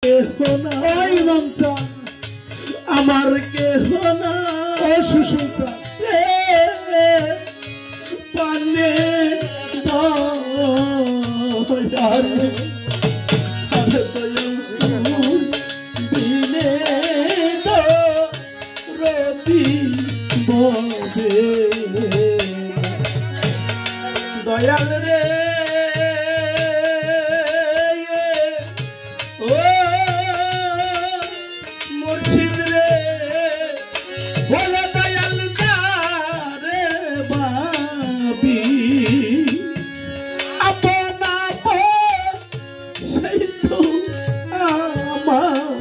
ওই মামচা আমার কেহ না ও সুশীলচা পানে বিনে রবি ববে দয়াল রে ও মুর্শিদ রে বলে দয়াল রে বাবি আপনা সেই তো আমার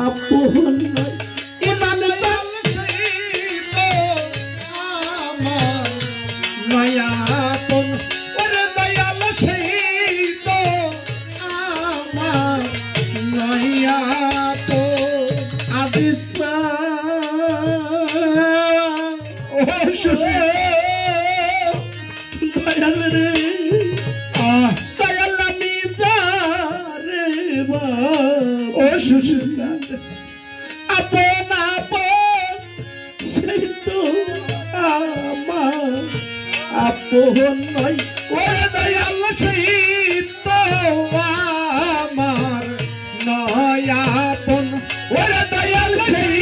আপন ইমান দল সেই তো আমার নয়াপন ওরে দয়াল সেই তো আমার নয়াপন আদিসা ও সুশীল দয়াল রে দয়াল আমি রে বাবা ও সুশীল আপন আপন সেই তো আমার আপন নয় ওরে দয়াল সেই তো আমার নয়াপন ওরে দয়াল সেই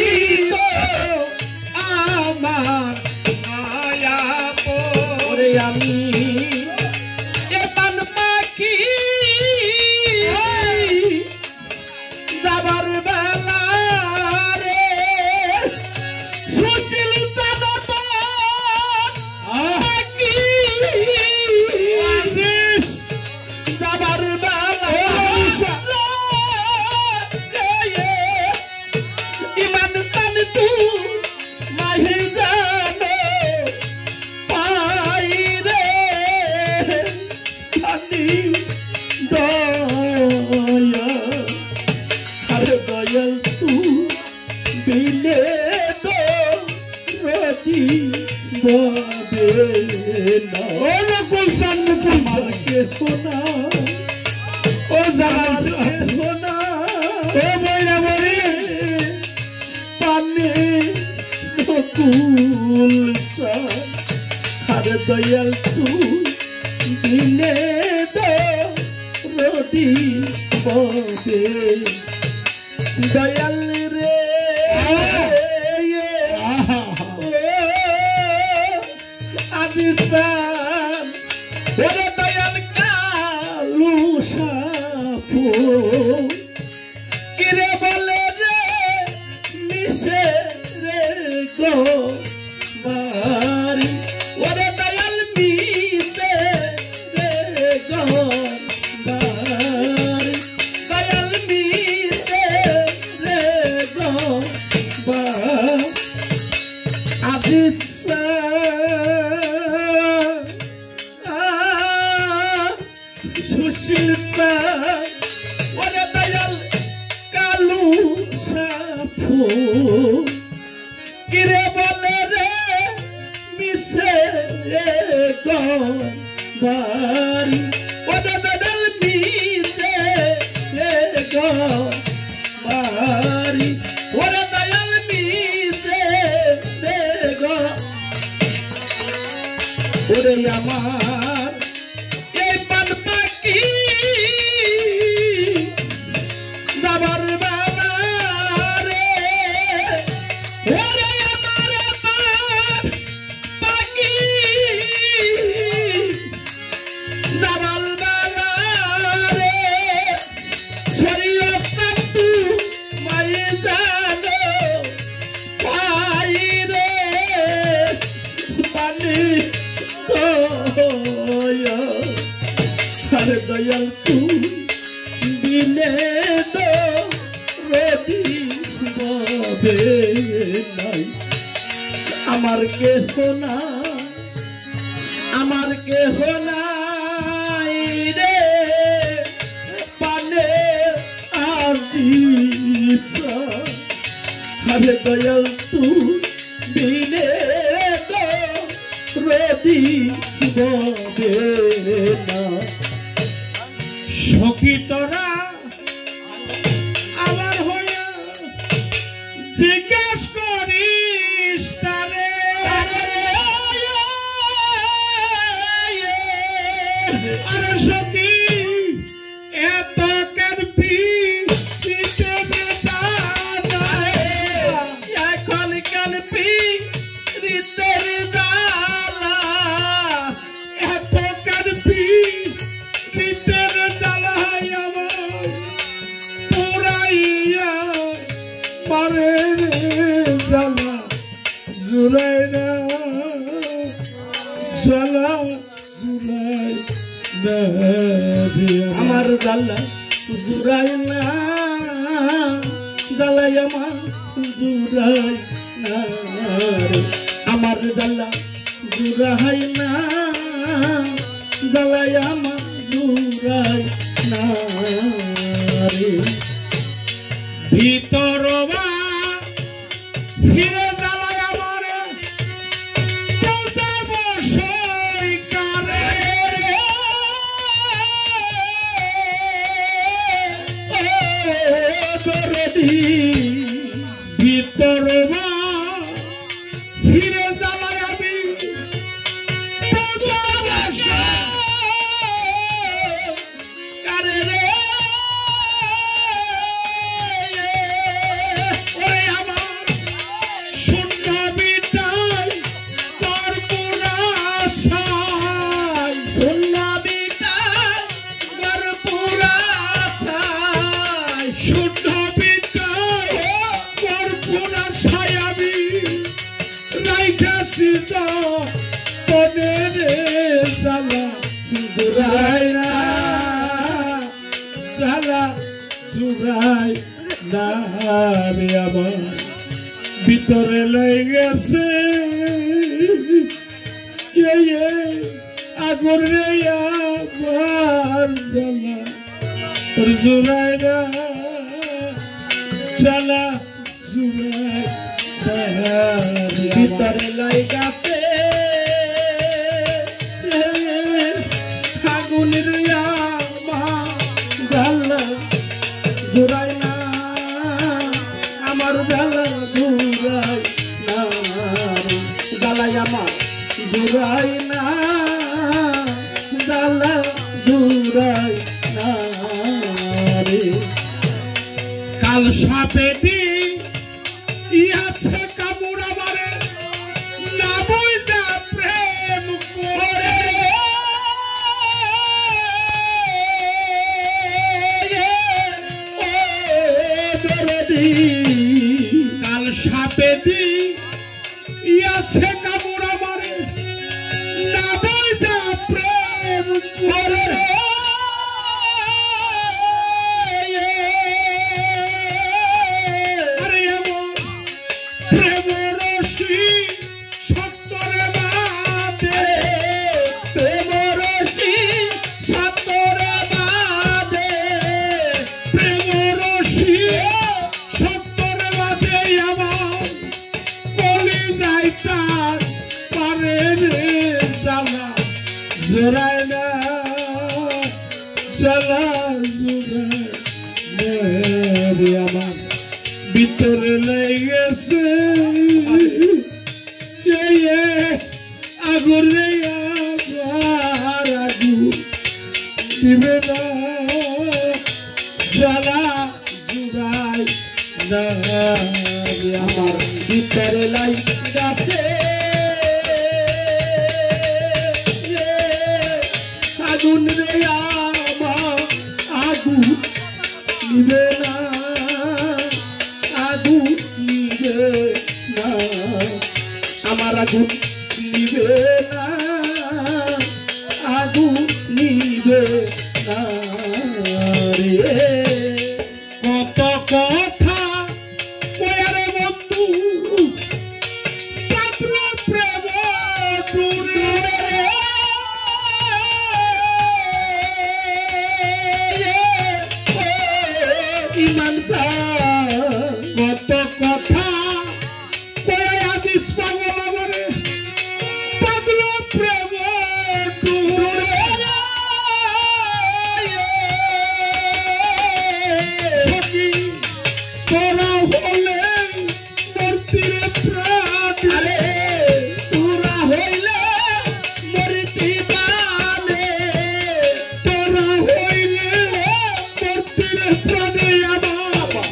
তো আমার নয়াপন ওরে আমি এমন পাখি যাবার বেলা রে সুশীল যাবার বেলা ইমান তান তু মাহি জানো পাই রে খানি দয়া আরে দয়াল তুই বিনে তো রতি ববে না ও নকুল চান নকুল আমার কেহ না ও জামাল কেহ না ও বইরা বই পানে নকুল আরে দয়াল তুই বিনে তো রতি ববে দয়াল রে আদিসান ওরে দয়াল কালু সাপু কিরে বলে রে মিশে রে গো মারি ওরে দয়াল মিশে রে গো মারি দয়াল মিশে রে গো মারি সুশীলতা ওরে দয়াল কালু সাপু কিরে বলে রে মিশে রে গো বাড়ি ওরে দয়াল মিশে রে গো বাড়ি ওরে দয়াল মিশে রে গো ওরে আমার এই পান পাখি যাবার বেলা রে ওরে আমার পান পাখি যাবার বেলা রে শরীয়ত তু মাই জানো পাই রে পানি আরে দয়াল তুই বিনে তো রতি ববে নাই আমার কেহ না আমার কেহ নাই রে পানে আদিসা আরে দয়াল তুই বিনে তো রতি ববে না সখী তোরা জুড়াই না জ্বালা জুড়াই না আমার জ্বালা জুড়াই না জ্বালাই আমার জুড়াই না আমার জ্বালা জুড়াই না জ্বালাই আমার জুড়াই না রে ভিতর বা ফিরে জ্বালায় আমার বসই কারে ভিতর বা ফিরে জ্বালায় আমি কারে রে জুড়াই না জ্বালা জুড়াই না রে আমার ভিতরে লই গেছে আগুন রে আমার জ্বালা তোর জুড়াই না জ্বালা জুড়াই না ভিতরে লই গেছে আগুনের জ্বালা জুড়াই না আমার জ্বালা জুড়াই না জ্বালাই আমার জুড়াই না জ্বালা জুড়াই না রে কাল সাপেটি ইয়াছে কামুড়া মারে না বইটা প্রেম করে কাল সাপেটি ইয়াছে কামুড়া মারে না বইটা প্রেম করে জুড়াই না জ্বালা জুড়াই আমার ভিতরে লেগেছে আগুন রে আমার আগুন দিবে না জ্বালা জুড়াই না আমার ভিতরে লাইগাছে আগুন রে আমার আগুন নিবে না আগুন নিবে না আমার আগুন নিবে না আগুন নিবে না রে কত কথা কয়ারে বন্ধু পাত্র প্রেম টুরে ইমান কত কথা কয়া দিস পাগল আমারে পাগল প্রেম টুরে তোরা হলে মূর্তির প্রাণ আরে তোরা হইলে মরিতি বানে তোরা হইলে মূর্তির প্রাণে আমার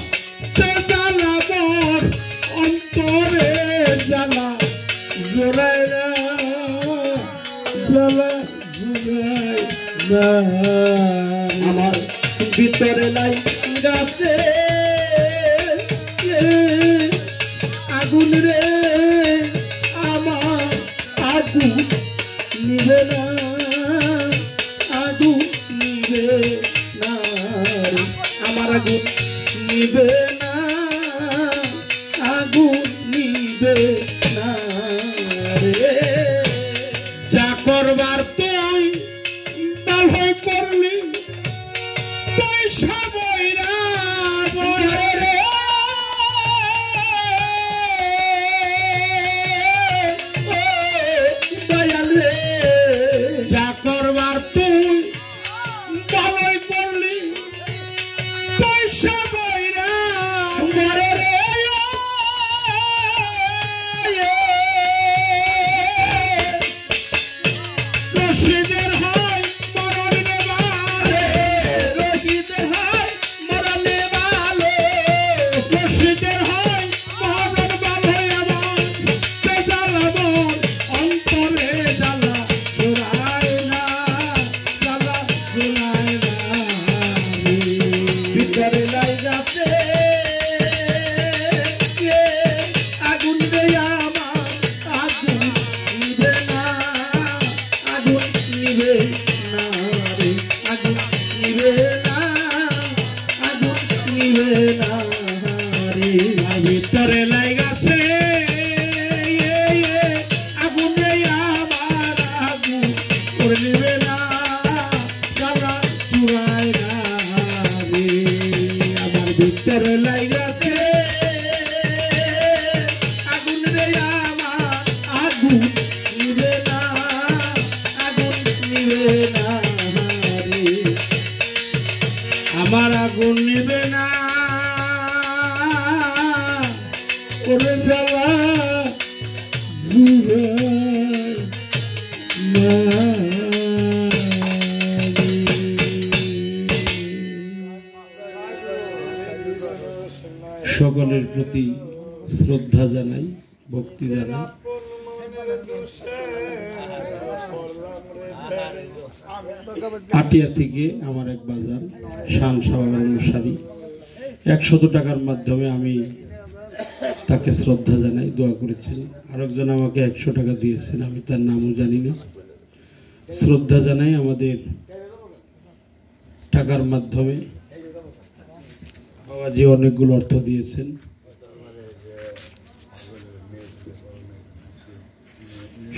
সে জ্বালা মোর অন্তরে জ্বালা জোড়াই না জ্বালা জোড়াই না আমার ভিতরে লাই গাছে আগুন রে নিবে না, আগুন নিবে না রে। যা করবার তুই ভালোই করলি, পয়সা বইরা বইরে দয়াল রে, যা করবার তুই ভালোই করলি, পয়সা বইরা মরে রে। রশিদের হয় মরণ নেবালে, রশিদের হয় মরণে ভালো, রশিদের হয় মরণ ভালো আমার, সে জ্বালাবো অন্তরে জ্বালা জোড়ায় না, জ্বালা জোড়ায় না রে। ভিতরে লাইগাছে আগুন রে আমার, আগুন নিবে না, আগুন নিবে না রে, আগুন নিবে না, আগুন নিবে না রে। আর ভিতরে লাইগাছে আগুন রে আমার, আগুন করে নিবে না, জ্বালা চুরায় না রে। আমার ভিতরে লাইগাছে আগুন রে আমার, আগুন নিবে না, আগুন নিবে না রে। আমার আগুন নিবে না, ওরে জ্বালা জুড়ায় না রে। সকলের প্রতি শ্রদ্ধা জানাই, ভক্তি জানাই। আটিয়া থেকে আমার এক বাজার শান সাহেবের অনুসারী 100 টাকার মাধ্যমে আমি তাকে শ্রদ্ধা জানাই, দোয়া করেছেন। আরেকজন আমাকে 100 টাকা দিয়েছেন, আমি তার নামও জানি না। শ্রদ্ধা জানাই আমাদের টাকার মাধ্যমে। বাবাজি অনেকগুলো অর্থ দিয়েছেন।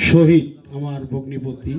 শহীদ আমার ভগ্নিপতি